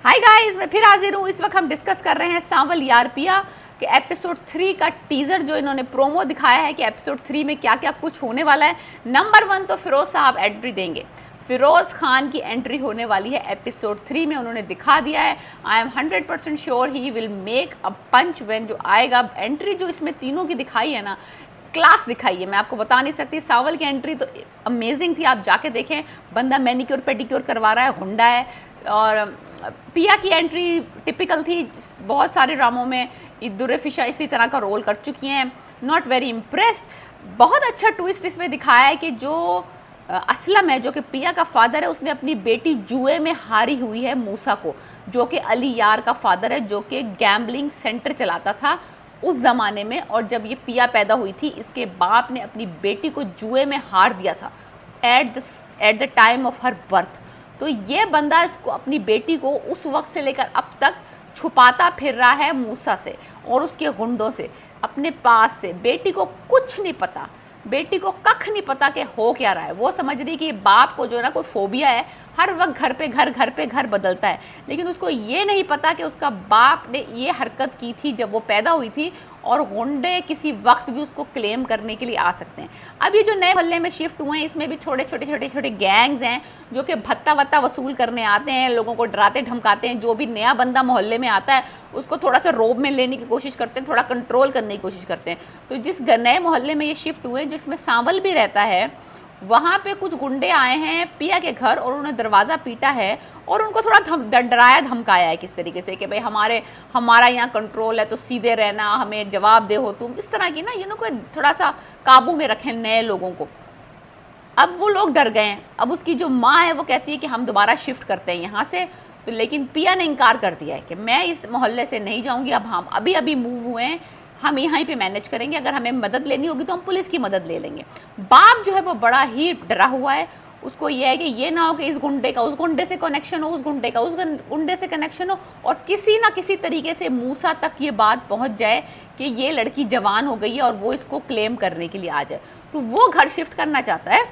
Hi guys, मैं फिर हाजिर हूँ। इस वक्त हम डिस्कस कर रहे हैं सांवल यार पिया के एपिसोड 3 का टीजर जो इन्होंने प्रोमो दिखाया है कि एपिसोड 3 में क्या क्या कुछ होने वाला है। नंबर 1 तो फिरोज साहब एंट्री देंगे। फिरोज खान की एंट्री होने वाली है एपिसोड 3 में, उन्होंने दिखा दिया है। I am 100% sure he will make a punch when जो आएगा। एंट्री जो इसमें तीनों की दिखाई है ना, क्लास दिखाई है। मैं आपको बता नहीं सकती। सांवल की एंट्री तो अमेजिंग थी, आप जाके देखें। बंदा मैनिक्योर पेडिक्योर करवा रहा है, हुंडा है। और पिया की एंट्री टिपिकल थी, बहुत सारे ड्रामों में दुर्फिशा इसी तरह का रोल कर चुकी हैं। Not very impressed. बहुत अच्छा ट्विस्ट इसमें दिखाया है कि जो असलम है, जो कि पिया का फादर है, उसने अपनी बेटी जुए में हारी हुई है मूसा को, जो कि अली यार का फादर है, जो कि गैम्बलिंग सेंटर चलाता था उस ज़माने में। और जब ये पिया पैदा हुई थी, इसके बाप ने अपनी बेटी को जुए में हार दिया था at the time of her birth. तो ये बंदा इसको, अपनी बेटी को उस वक्त से लेकर अब तक छुपाता फिर रहा है मूसा से और उसके गुंडों से अपने पास से। बेटी को कुछ नहीं पता, बेटी को कख नहीं पता कि हो क्या रहा है। वो समझ रही कि बाप को जो है ना कोई फोबिया है, हर वक्त घर पे घर बदलता है। लेकिन उसको ये नहीं पता कि उसका बाप ने ये हरकत की थी जब वो पैदा हुई थी, और गुंडे किसी वक्त भी उसको क्लेम करने के लिए आ सकते हैं। अब ये जो नए मोहल्ले में शिफ्ट हुए हैं, इसमें भी छोटे गैंग्स हैं जो कि भत्ता वत्ता वसूल करने आते हैं, लोगों को डराते धमकाते हैं। जो भी नया बंदा मोहल्ले में आता है उसको थोड़ा सा रोब में लेने की कोशिश करते हैं, थोड़ा कंट्रोल करने की कोशिश करते हैं। तो जिस नए मोहल्ले में ये शिफ्ट हुए, जिसमें सांवल भी रहता है, वहाँ पे कुछ गुंडे आए हैं पिया के घर और उन्होंने दरवाज़ा पीटा है और उनको थोड़ा डराया धमकाया है किस तरीके से कि भाई हमारा यहाँ कंट्रोल है, तो सीधे रहना, हमें जवाब दे हो तुम। इस तरह की ना कोई थोड़ा सा काबू में रखें नए लोगों को। अब वो लोग डर गए हैं। अब उसकी जो माँ है वो कहती है कि हम दोबारा शिफ्ट करते हैं यहाँ से। तो लेकिन पिया ने इनकार कर दिया है कि मैं इस मोहल्ले से नहीं जाऊँगी। अब हम अभी मूव हुए हैं, हम यहीं पे मैनेज करेंगे। अगर हमें मदद लेनी होगी तो हम पुलिस की मदद ले लेंगे। बाप जो है वो बड़ा ही डरा हुआ है। उसको ये है कि ये ना हो कि इस गुंडे का उस गुंडे से कनेक्शन हो, उस गुंडे का उस गुंडे से कनेक्शन हो, और किसी ना किसी तरीके से मूसा तक ये बात पहुंच जाए कि ये लड़की जवान हो गई है और वो इसको क्लेम करने के लिए आ जाए। तो वो घर शिफ्ट करना चाहता है।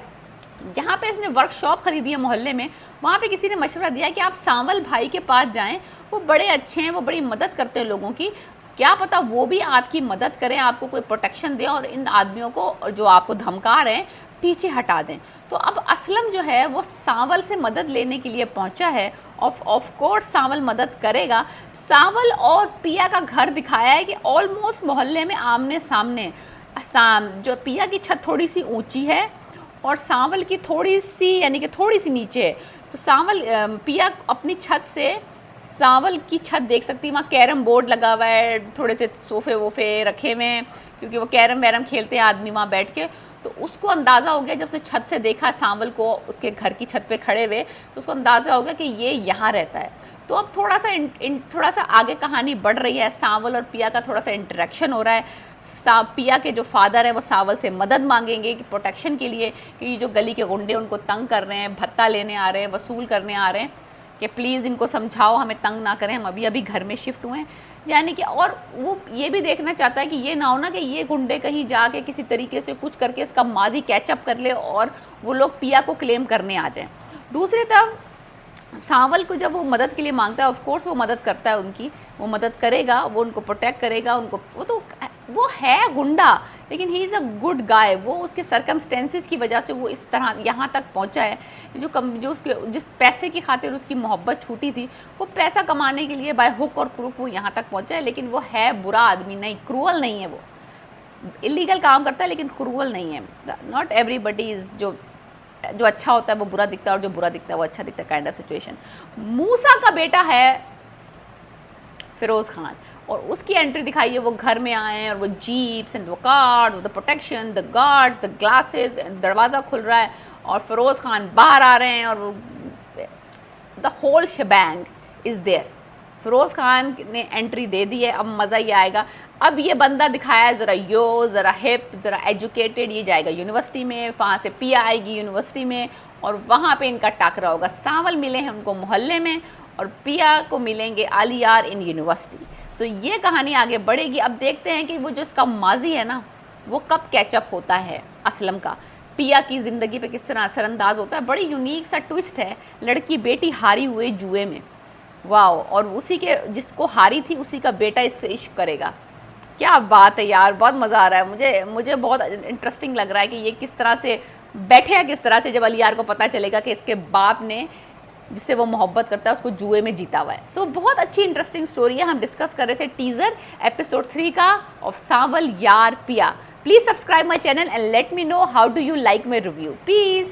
जहाँ पे इसने वर्कशॉप खरीदी है मोहल्ले में, वहाँ पे किसी ने मशवरा दिया कि आप सांवल भाई के पास जाएं, वो बड़े अच्छे हैं, वो बड़ी मदद करते हैं लोगों की। क्या पता वो भी आपकी मदद करें, आपको कोई प्रोटेक्शन दें और इन आदमियों को जो आपको धमका रहे हैं पीछे हटा दें। तो अब असलम जो है वो सांवल से मदद लेने के लिए पहुंचा है। ऑफ कोर्स सांवल मदद करेगा। सांवल और पिया का घर दिखाया है कि ऑलमोस्ट मोहल्ले में आमने सामने। जो पिया की छत थोड़ी सी ऊंची है और सांवल की थोड़ी सी यानी कि थोड़ी सी नीचे है। तो पिया अपनी छत से सांवल की छत देख सकती है। वहाँ कैरम बोर्ड लगा हुआ है, थोड़े से सोफे वोफे रखे हुए हैं, क्योंकि वो कैरम वैरम खेलते हैं आदमी वहाँ बैठ के। तो उसको अंदाज़ा हो गया, जब से छत से देखा सांवल को उसके घर की छत पे खड़े हुए, तो उसको अंदाज़ा हो गया कि ये यहाँ रहता है। तो अब थोड़ा सा आगे कहानी बढ़ रही है। सांवल और पिया का थोड़ा सा इंटरेक्शन हो रहा है। पिया के जो फादर है वो सांवल से मदद मांगेंगे कि प्रोटेक्शन के लिए, कि जो गली के गुंडे उनको तंग कर रहे हैं, भत्ता लेने आ रहे हैं, वसूल करने आ रहे हैं, कि प्लीज़ इनको समझाओ, हमें तंग ना करें, हम अभी घर में शिफ्ट हुए हैं। यानी कि और वो ये भी देखना चाहता है कि ये ना हो ना कि ये गुंडे कहीं जाके किसी तरीके से कुछ करके इसका माजी कैचअप कर ले और वो लोग पिया को क्लेम करने आ जाएं। दूसरी तरफ सांवल को जब वो मदद के लिए मांगता है, ऑफ कोर्स वो मदद करता है उनकी, वो मदद करेगा, वो उनको प्रोटेक्ट करेगा। वो है गुंडा, लेकिन he is a good guy. वो उसके सरकमस्टेंसेस की वजह से वो इस तरह यहाँ तक पहुँचा है। जो उसके जिस पैसे की खातिर उसकी मोहब्बत छूटी थी, वो पैसा कमाने के लिए बाय हुक और क्रुक वो यहाँ तक पहुँचा है। लेकिन वो है बुरा आदमी नहीं, क्रूअल नहीं है। वो इलीगल काम करता है लेकिन क्रूअल नहीं है। नॉट एवरीबडी इज़ जो अच्छा होता है वो बुरा दिखता है और जो बुरा दिखता है वो अच्छा दिखता है, काइंड ऑफ सिचुएशन। मूसा का बेटा है फिरोज़ खान, और उसकी एंट्री दिखाई है। वो घर में आए हैं और वो जीप्स एंड वो card, the protection, the guards, the glasses, दरवाज़ा खुल रहा है और फिरोज़ खान बाहर आ रहे हैं और वो the whole shebang is there. Feroz Khan ने एंट्री दे दी है। अब मज़ा ही आएगा। अब ये बंदा दिखाया है ज़रा हिप, ज़रा एजुकेटेड। ये जाएगा यूनिवर्सिटी में, वहाँ से पिया आएगी यूनिवर्सिटी में और वहाँ पे इनका टाकरा होगा। सांवल मिले हैं उनको मोहल्ले में और पिया को मिलेंगे अली यार इन यूनिवर्सिटी। सो ये कहानी आगे बढ़ेगी। अब देखते हैं कि वो जो इसका माजी है ना, वो कब कैचअप होता है असलम का, पिया की ज़िंदगी पे किस तरह असरअंदाज होता है। बड़ी यूनिक सा ट्विस्ट है। लड़की बेटी हारी हुए जुए में, वाओ, और उसी के जिसको हारी थी उसी का बेटा इससे इश्क करेगा। क्या बात है यार, बहुत मज़ा आ रहा है मुझे बहुत इंटरेस्टिंग लग रहा है कि ये किस तरह से बैठेगा, किस तरह से जब अलियार को पता चलेगा कि इसके बाप ने जिससे वो मोहब्बत करता है उसको जुए में जीता हुआ है। सो बहुत अच्छी इंटरेस्टिंग स्टोरी है। हम डिस्कस कर रहे थे टीजर एपिसोड 3 का ऑफ सांवल यार पिया। Please subscribe my channel and let me know how do you like my review. Please.